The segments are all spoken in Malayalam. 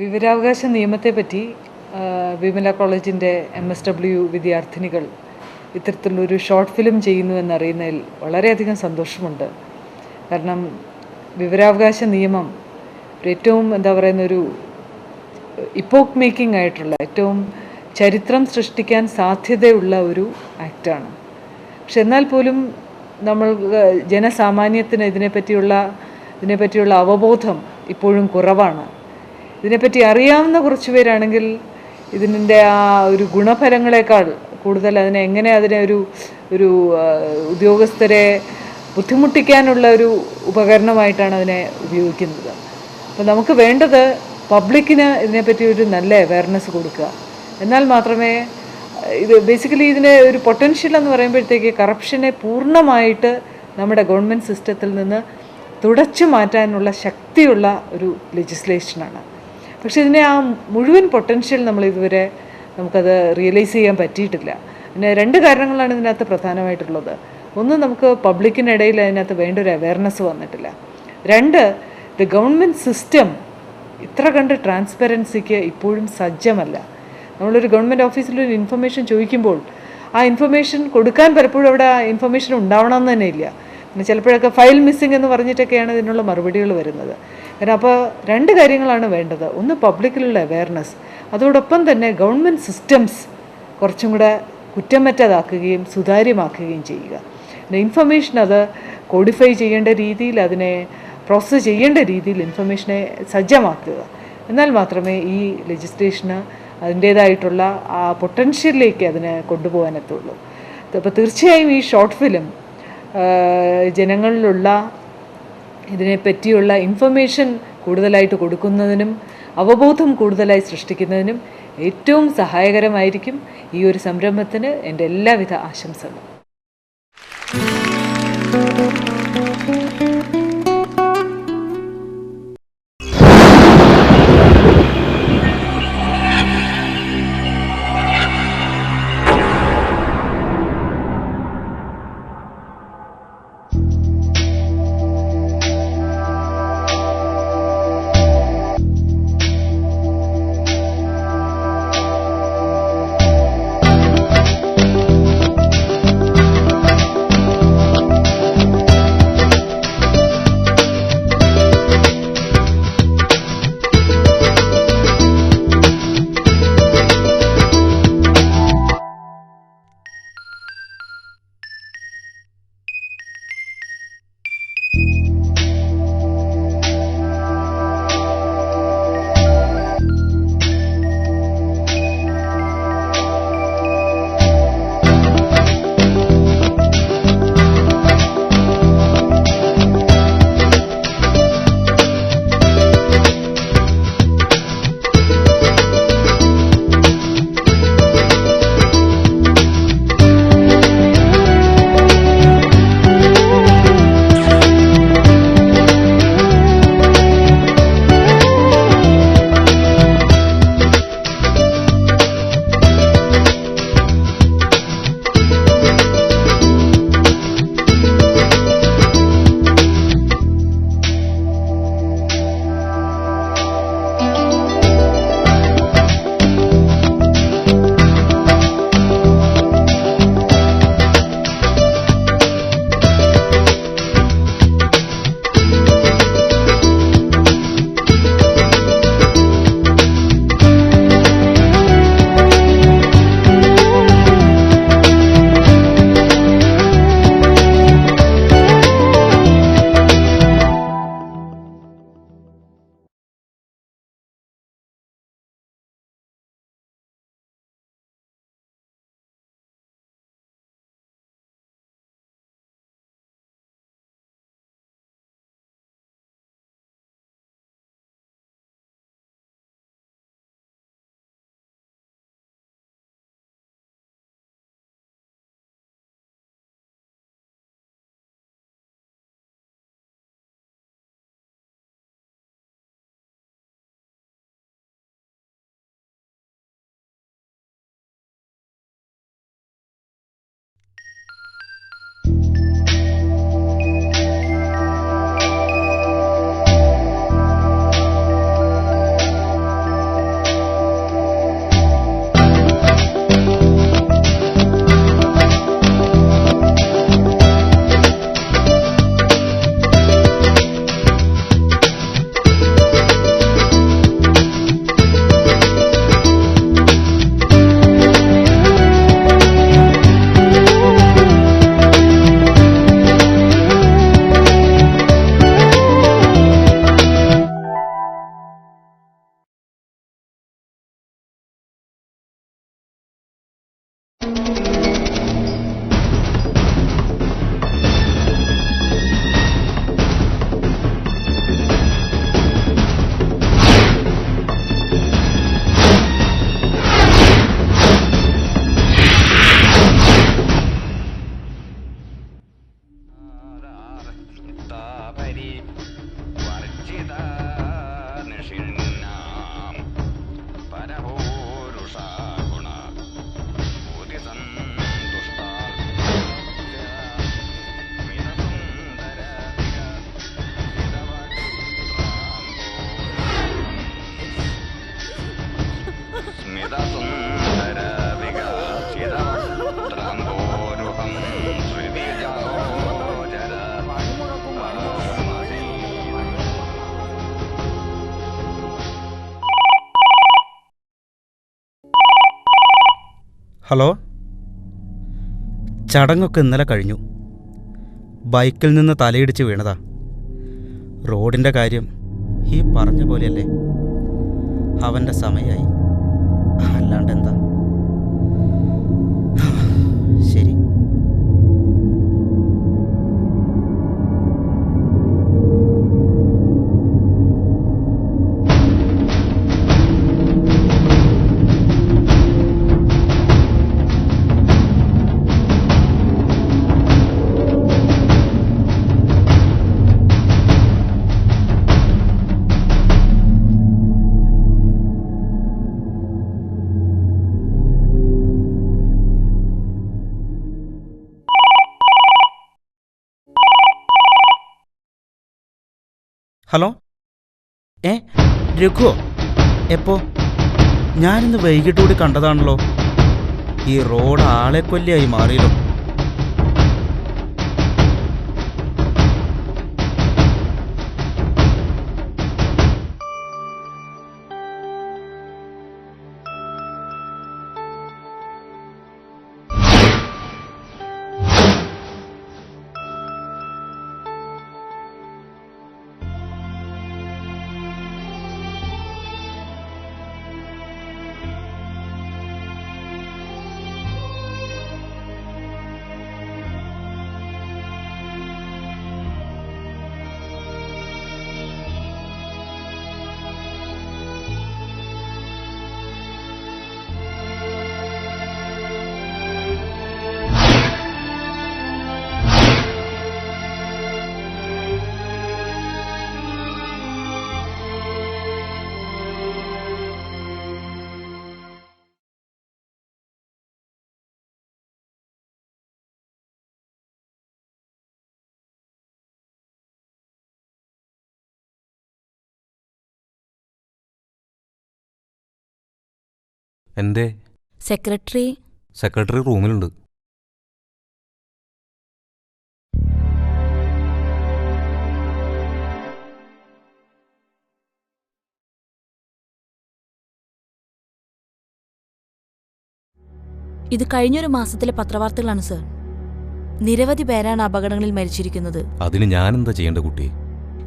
വിവരാവകാശ നിയമത്തെപ്പറ്റി വിമല കോളേജിൻ്റെ MSW വിദ്യാർത്ഥിനികൾ ഇത്തരത്തിലുള്ളൊരു ഷോർട്ട് ഫിലിം ചെയ്യുന്നു എന്നറിയുന്നതിൽ വളരെയധികം സന്തോഷമുണ്ട്. കാരണം വിവരാവകാശ നിയമം ഏറ്റവും ഒരു ഇപ്പോക്ക് മേക്കിംഗ് ആയിട്ടുള്ള ഏറ്റവും ചരിത്രം സൃഷ്ടിക്കാൻ സാധ്യതയുള്ള ഒരു ആക്റ്റാണ്. പക്ഷെ എന്നാൽ പോലും നമ്മൾ ജനസാമാന്യത്തിന് ഇതിനെപ്പറ്റിയുള്ള അവബോധം ഇപ്പോഴും കുറവാണ്. ഇതിനെപ്പറ്റി അറിയാവുന്ന കുറച്ച് പേരാണെങ്കിൽ ഇതിൻ്റെ ആ ഒരു ഗുണഫലങ്ങളെക്കാൾ കൂടുതൽ അതിനെ ഒരു ഉദ്യോഗസ്ഥരെ ബുദ്ധിമുട്ടിക്കാനുള്ള ഒരു ഉപകരണമായിട്ടാണ് അതിനെ ഉപയോഗിക്കുന്നത്. അപ്പോൾ നമുക്ക് വേണ്ടത് പബ്ലിക്കിന് ഇതിനെപ്പറ്റി ഒരു നല്ല അവയർനെസ് കൊടുക്കുക. എന്നാൽ മാത്രമേ ബേസിക്കലി ഇതിൻ്റെ ഒരു പൊട്ടൻഷ്യൽ എന്ന് പറയുമ്പോഴത്തേക്ക് കറപ്ഷനെ പൂർണ്ണമായിട്ട് നമ്മുടെ ഗവൺമെൻറ് സിസ്റ്റത്തിൽ നിന്ന് തുടച്ചു മാറ്റാനുള്ള ശക്തിയുള്ള ഒരു ലെജിസ്ലേഷനാണ്. പക്ഷേ ഇതിനെ ആ മുഴുവൻ പൊട്ടൻഷ്യൽ നമുക്കത് റിയലൈസ് ചെയ്യാൻ പറ്റിയിട്ടില്ല. പിന്നെ രണ്ട് കാരണങ്ങളാണ് ഇതിനകത്ത് പ്രധാനമായിട്ടുള്ളത്. ഒന്ന്, നമുക്ക് പബ്ലിക്കിനിടയിൽ അതിനകത്ത് വേണ്ട ഒരു അവയർനെസ് വന്നിട്ടില്ല. രണ്ട്, ഗവൺമെൻറ് സിസ്റ്റം ഇത്ര കണ്ട് ട്രാൻസ്പെറൻസിക്ക് ഇപ്പോഴും സജ്ജമല്ല. നമ്മളൊരു ഗവൺമെൻറ് ഓഫീസിലൊരു ഇൻഫർമേഷൻ ചോദിക്കുമ്പോൾ ആ ഇൻഫർമേഷൻ കൊടുക്കാൻ പലപ്പോഴും അവിടെ ആ ഇൻഫർമേഷൻ ഉണ്ടാവണമെന്ന് തന്നെ ഇല്ല. പിന്നെ ചിലപ്പോഴൊക്കെ ഫയൽ മിസ്സിംഗ് എന്ന് പറഞ്ഞിട്ടൊക്കെയാണ് ഇതിനുള്ള മറുപടികൾ വരുന്നത്. കാരണം അപ്പോൾ രണ്ട് കാര്യങ്ങളാണ് വേണ്ടത്. ഒന്ന്, പബ്ലിക്കിലുള്ള അവയർനെസ്, അതോടൊപ്പം തന്നെ ഗവൺമെൻറ് സിസ്റ്റംസ് കുറച്ചും കൂടെ കുറ്റമറ്റതാക്കുകയും സുതാര്യമാക്കുകയും ചെയ്യുക. പിന്നെ ഇൻഫർമേഷൻ അത് കോഡിഫൈ ചെയ്യേണ്ട രീതിയിൽ, അതിനെ പ്രോസസ്സ് ചെയ്യേണ്ട രീതിയിൽ ഇൻഫർമേഷനെ സജ്ജമാക്കുക. എന്നാൽ മാത്രമേ ഈ ലെജിസ്ലേഷന് അതിൻ്റേതായിട്ടുള്ള ആ പൊട്ടൻഷ്യലിലേക്ക് അതിനെ കൊണ്ടുപോകാനെത്തുള്ളൂ. അപ്പോൾ തീർച്ചയായും ഈ ഷോർട്ട് ഫിലിം ജനങ്ങളിലുള്ള ഇതിനെപ്പറ്റിയുള്ള ഇൻഫർമേഷൻ കൂടുതലായിട്ട് കൊടുക്കുന്നതിനും അവബോധം കൂടുതലായി സൃഷ്ടിക്കുന്നതിനും ഏറ്റവും സഹായകരമായിരിക്കും. ഈ ഒരു സംരംഭത്തിന് എൻ്റെ എല്ലാവിധ ആശംസകളും. ഹലോ, ചടങ്ങൊക്കെ ഇന്നലെ കഴിഞ്ഞു. ബൈക്കിൽ നിന്ന് തലയിടിച്ച് വീണതാ. റോഡിൻ്റെ കാര്യം ഈ പറഞ്ഞ പോലെയല്ലേ, അവൻ്റെ സമയമായി. അല്ലാണ്ടെന്താ. ശരി. ഹലോ, രഘുവോ? എപ്പോ? ഞാനിന്ന് വൈകിട്ട് കൂടി കണ്ടതാണല്ലോ. ഈ റോഡ് ആളെ കൊല്ലിയായി മാറിയല്ലോ. എന്തേ? സെക്രട്ടറി റൂമിലുണ്ട്. ഇത് കഴിഞ്ഞൊരു മാസത്തിലെ പത്രവാർത്തകളാണ് സർ. നിരവധി പേരാണ് അപകടങ്ങളിൽ മരിച്ചിരിക്കുന്നത്. അതിന് ഞാനെന്താ ചെയ്യേണ്ട കുട്ടി?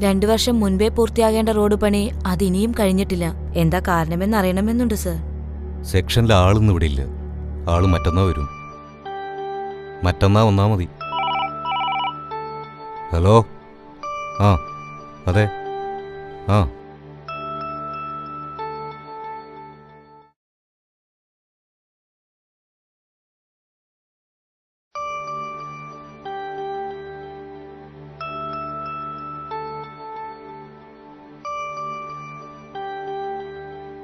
2 വർഷം മുൻപേ പൂർത്തിയാകേണ്ട റോഡ് പണി അതിനിയും കഴിഞ്ഞിട്ടില്ല. എന്താ കാരണമെന്ന് അറിയണമെന്നുണ്ട് സർ. സെക്ഷനിൽ ആളൊന്നും ഇവിടെ ഇല്ല. ആള് മറ്റന്നാ വരും. മറ്റന്നാ വന്നാ മതി. ഹലോ, ആ അതെ, ആ